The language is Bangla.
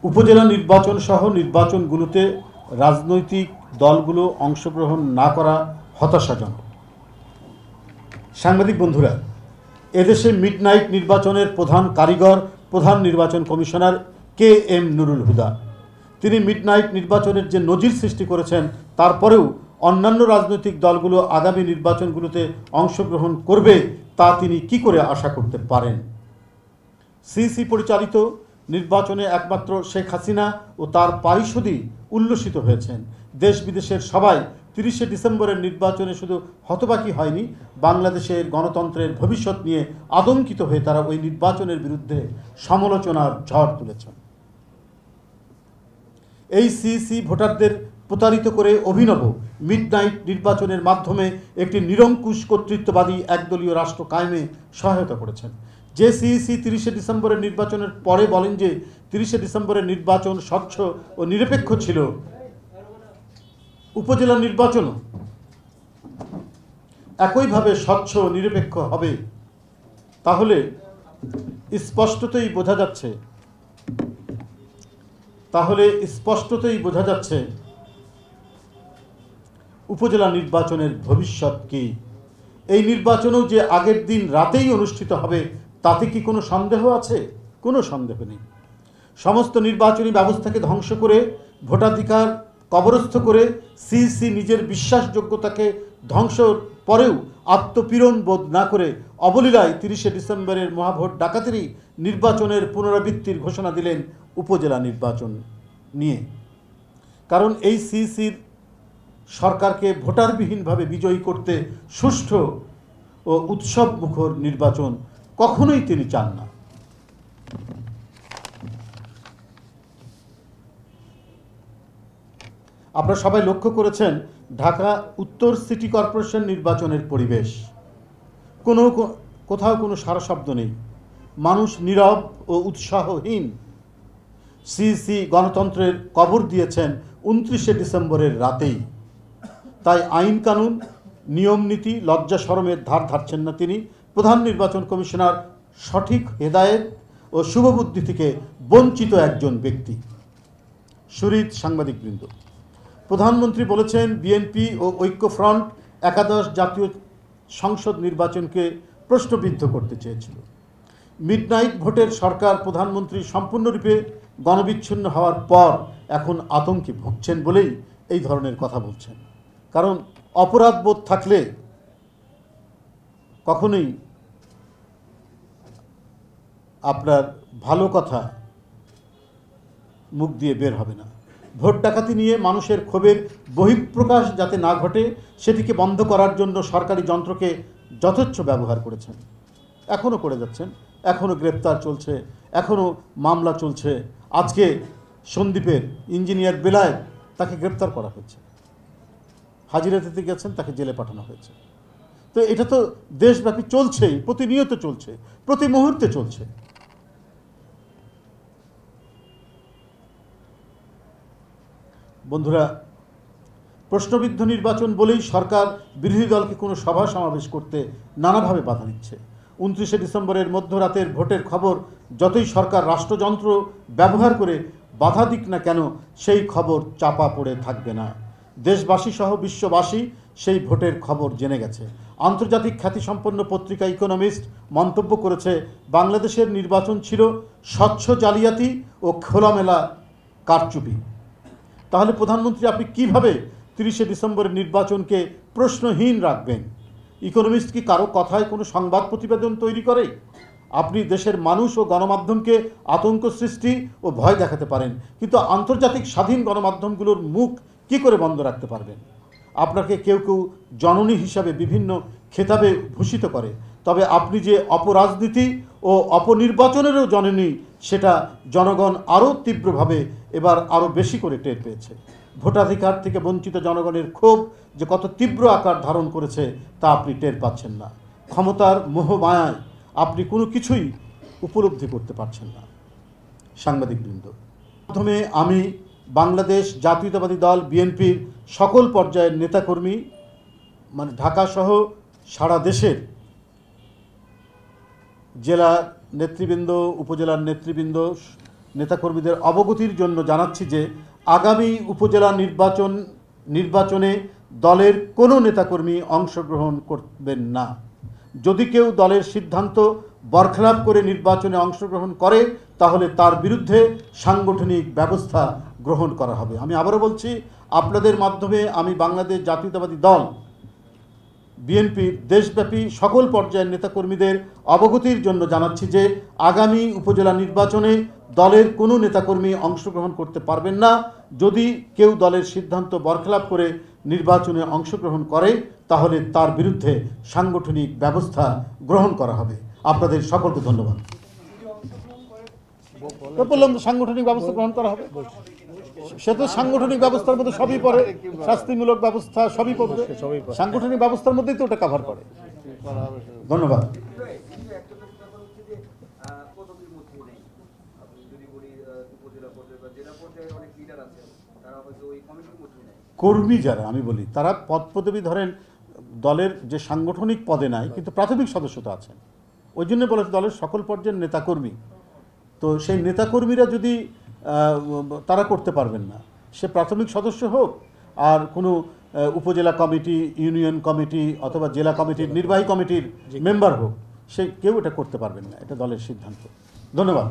উপজেলা নির্বাচন সহ নির্বাচনগুলোতে রাজনৈতিক দলগুলো অংশগ্রহণ না করা হতাশাজনক। সাংবাদিক বন্ধুরা, এদেশে মিডনাইট নির্বাচনের প্রধান কারিগর প্রধান নির্বাচন কমিশনার KM নুরুল হুদা। তিনি মিডনাইট নির্বাচনের যে নজির সৃষ্টি করেছেন, তারপরেও অন্যান্য রাজনৈতিক দলগুলো আগামী নির্বাচনগুলোতে অংশগ্রহণ করবে তা তিনি কি করে আশা করতে পারেন? সিইসি পরিচালিত নির্বাচনে একমাত্র শেখ হাসিনা ও তার পারিষদই উল্লসিত হয়েছেন। দেশ বিদেশের সবাই 30শে ডিসেম্বরের নির্বাচনে শুধু হতবাকি হয়নি, বাংলাদেশের গণতন্ত্রের ভবিষ্যৎ নিয়ে আতঙ্কিত হয়ে তারা ওই নির্বাচনের বিরুদ্ধে সমালোচনার ঝড় তুলেছেন। এই সিইসি ভোটারদের প্রতারিত করে অভিনব মিডনাইট নির্বাচনের মাধ্যমে একটি নিরঙ্কুশ কর্তৃত্ববাদী একদলীয় রাষ্ট্র কায়েমে সহায়তা করেছেন। যে সিইসি 30শে ডিসেম্বরের নির্বাচনের পরে বলেন যে 30শে ডিসেম্বরের নির্বাচন স্বচ্ছ ও নিরপেক্ষ ছিল, উপজেলা নির্বাচনও একইভাবে স্বচ্ছ ও নিরপেক্ষ হবে, তাহলে স্পষ্টতই বোঝা যাচ্ছে উপজেলা নির্বাচনের ভবিষ্যৎ কি। এই নির্বাচনও যে আগের দিন রাতেই অনুষ্ঠিত হবে তাতে কি কোনো সন্দেহ আছে? কোনো সন্দেহ নেই। সমস্ত নির্বাচনী ব্যবস্থাকে ধ্বংস করে, ভোটাধিকার কবরস্থ করে, সিইসি নিজের বিশ্বাসযোগ্যতাকে ধ্বংসর পরেও আত্মপীড়ন বোধ না করে অবলীলায় 30শে ডিসেম্বরের মহাভোট ডাকাতেরই নির্বাচনের পুনরাবৃত্তির ঘোষণা দিলেন উপজেলা নির্বাচন নিয়ে। কারণ এই সিইসির সরকারকে ভোটারবিহীনভাবে বিজয়ী করতে সুষ্ঠু ও উৎসবমুখর নির্বাচন কখনোই তিনি চান না। আপনারা সবাই লক্ষ্য করেছেন ঢাকা উত্তর সিটি কর্পোরেশন নির্বাচনের পরিবেশ। কোথাও কোনো সারা শব্দ নেই, মানুষ নীরব ও উৎসাহহীন। সিইসি গণতন্ত্রের কবর দিয়েছেন 29শে ডিসেম্বরের রাতেই। তাই আইন কানুন, নিয়ম নীতি, লজ্জা শরমের ধার ধারছেন না তিনি। প্রধান নির্বাচন কমিশনার সঠিক হেদায়েত ও শুভবুদ্ধি থেকে বঞ্চিত একজন ব্যক্তি। সুরিত সাংবাদিকবৃন্দ, প্রধানমন্ত্রী বলেছেন বিএনপি ও ঐক্যফ্রন্ট একাদশ জাতীয় সংসদ নির্বাচনকে প্রশ্নবিদ্ধ করতে চেয়েছিল। মিডনাইট ভোটের সরকার প্রধানমন্ত্রী সম্পূর্ণরূপে গণবিচ্ছিন্ন হওয়ার পর এখন আতঙ্কে ভুগছেন বলেই এই ধরনের কথা বলছেন। কারণ অপরাধবোধ থাকলে কখনোই আপনার ভালো কথা মুখ দিয়ে বের হবে না। ভোট ডাকাতি নিয়ে মানুষের ক্ষোভের বহিঃপ্রকাশ যাতে না ঘটে, সেটিকে বন্ধ করার জন্য সরকারি যন্ত্রকে যথেচ্ছ ব্যবহার করেছেন, এখনও করে যাচ্ছেন। এখনও গ্রেপ্তার চলছে, এখনও মামলা চলছে। আজকে সন্দ্বীপের ইঞ্জিনিয়ার বেলায় তাকে গ্রেপ্তার করা হয়েছে, হাজিরা দিতে গেছেন, তাকে জেলে পাঠানো হয়েছে। তো এটা তো দেশব্যাপী চলছেই, প্রতিনিয়ত চলছে, প্রতি মুহূর্তে চলছে। বন্ধুরা, প্রশ্নবিদ্ধ নির্বাচন বলেই সরকার বিরোধী দলকে কোনো সভা সমাবেশ করতে নানাভাবে বাধা দিচ্ছে। 29শে ডিসেম্বরের মধ্যরাতের ভোটের খবর যতই সরকার রাষ্ট্রযন্ত্র ব্যবহার করে বাধা দিক না কেন, সেই খবর চাপা পড়ে থাকবে না। দেশবাসী সহ বিশ্ববাসী সেই ভোটের খবর জেনে গেছে। আন্তর্জাতিক খ্যাতিসম্পন্ন পত্রিকা ইকোনমিস্ট মন্তব্য করেছে, বাংলাদেশের নির্বাচন ছিল স্বচ্ছ জালিয়াতি ও খোলামেলা কারচুপি। তাহলে প্রধানমন্ত্রী আপনি কিভাবে 30শে ডিসেম্বরের নির্বাচনকে প্রশ্নহীন রাখবেন? ইকোনমিস্ট কি কারো কথায় কোনো সংবাদ প্রতিবেদন তৈরি করে? আপনি দেশের মানুষ ও গণমাধ্যমকে আতঙ্ক সৃষ্টি ও ভয় দেখাতে পারেন, কিন্তু আন্তর্জাতিক স্বাধীন গণমাধ্যমগুলোর মুখ কি করে বন্ধ রাখতে পারবেন? আপনাকে কেউ কেউ জননী হিসাবে বিভিন্ন খেতাবে ভূষিত করে, তবে আপনি যে অপরাজনীতি ও অপনির্বাচনেরও জননী, সেটা জনগণ আরও তীব্রভাবে এবার আরও বেশি করে টের পেয়েছে। ভোটাধিকার থেকে বঞ্চিত জনগণের ক্ষোভ যে কত তীব্র আকার ধারণ করেছে তা আপনি টের পাচ্ছেন না। ক্ষমতার মোহমায়ায় আপনি কোনো কিছুই উপলব্ধি করতে পারছেন না। সাংবাদিকবৃন্দ, প্রথমে আমি বাংলাদেশ জাতীয়তাবাদী দল বিএনপির সকল পর্যায়ের নেতাকর্মী, ঢাকাসহ সারা দেশের জেলা নেতৃবৃন্দ, উপজেলার নেতৃবৃন্দ, নেতাকর্মীদের অবগতির জন্য জানাচ্ছি যে আগামী উপজেলা নির্বাচনে দলের কোনো নেতাকর্মী অংশগ্রহণ করবেন না। যদি কেউ দলের সিদ্ধান্ত বরখেলাপ করে নির্বাচনে অংশগ্রহণ করে তাহলে তার বিরুদ্ধে সাংগঠনিক ব্যবস্থা গ্রহণ করা হবে। আমি আবারও বলছি, আপনাদের মাধ্যমে আমি বাংলাদেশ জাতীয়তাবাদী দল বিএনপির দেশব্যাপী সকল পর্যায়ের নেতাকর্মীদের অবগতির জন্য জানাচ্ছি যে আগামী উপজেলা নির্বাচনে দলের কোনো নেতাকর্মী অংশগ্রহণ করতে পারবেন না। যদি কেউ দলের সিদ্ধান্ত বরখেলাপ করে নির্বাচনে অংশগ্রহণ করে তাহলে তার বিরুদ্ধে সাংগঠনিক ব্যবস্থা গ্রহণ করা হবে। আপনাদের সকলকে ধন্যবাদ। বললাম সাংগঠনিক ব্যবস্থা গ্রহণ করা হবে, সে তো সাংগঠনিক ব্যবস্থার মধ্যে সবই পড়ে, শাস্তিমূলক ব্যবস্থা সবই পড়বে, সাংগঠনিক ব্যবস্থার মধ্যেই তো ওটা কভার করে। ধন্যবাদ। কর্মী যারা আমি বলি তারা পদ পদবি ধরেন দলের যে সাংগঠনিক পদে নাই কিন্তু প্রাথমিক সদস্যতা আছেন, ওই জন্য বলে দলের সকল পর্যায়ের নেতাকর্মী। তো সেই নেতাকর্মীরা যদি তারা করতে পারবেন না, সে প্রাথমিক সদস্য হোক আর কোনো উপজেলা কমিটি, ইউনিয়ন কমিটি অথবা জেলা কমিটির নির্বাহী কমিটির মেম্বার হোক, সে কেউ এটা করতে পারবেন না, এটা দলের সিদ্ধান্ত। ধন্যবাদ।